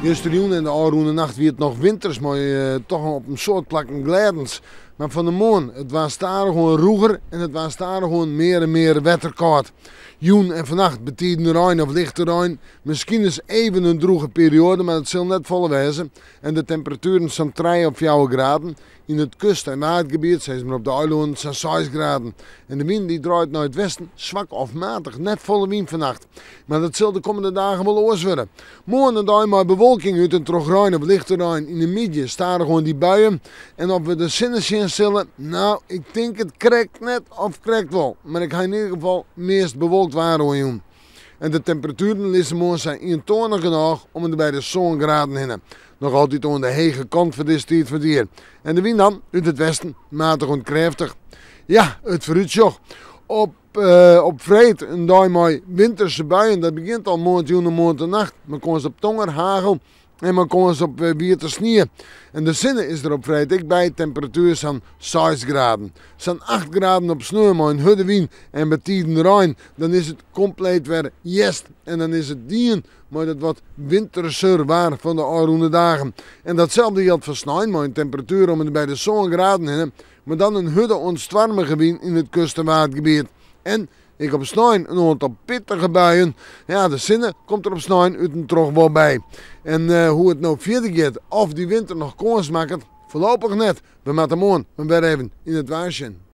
Gisteren in de oude nacht wie het nog winters, maar toch op een soort plakken glijdens. Maar van de maan, het was daar gewoon roeger en het was daar gewoon meer en meer wetterkoud. Joen en vannacht betieden Rijn of lichte Rijn. Misschien is even een droege periode, maar het zal net volle wezen. En de temperaturen zijn 3 of 4 graden. In het kust- en waardgebied zijn ze op de eilanden 6 graden. En de wind die draait naar het westen, zwak of matig, net volle wind vannacht. Maar dat zal de komende dagen wel oors worden. Morgen dag maar bewolking uit en terug Rijn of lichte Rijn. In de midden staan gewoon die buien. En of we de zinnen zien zullen, nou, ik denk het krijgt net of krijgt wel. Maar ik ga in ieder geval meest bewolkt waren hoor. En de temperaturen deze morgen zijn eentonig genoeg om er bij de zo'n graden heen. Nog altijd aan de hege kant van deze tijd van het jaar. En de wind dan uit het westen, matig en krachtig. Ja, het vooruitzicht. Op vrijdag een dag met winterse buien, dat begint al morgen en morgen nacht. Maar komen ze op tonger, hagel en dan komen ze op wierte sneeuw. En de zinnen is er op vrijdag bij, temperatuur van 6 graden. Zijn 8 graden op sneeuw, maar een hudde wind en betieden Rijn, dan is het compleet weer jest. En dan is het dien, maar dat wat winterser waar van de oude dagen. En datzelfde geldt voor sneeuw, maar een temperatuur om het bij de zo'n graden heen. Maar dan een hudde onstwarmige wind in het kust- en waardgebied. En ik op sneeuw een aantal pittige buien. Ja, de zinnen komt er op sneeuw uit een trog wel bij. En hoe het nou verder gaat, of die winter nog kans maakt, voorlopig net. We maken morgen weer even in het waarsje.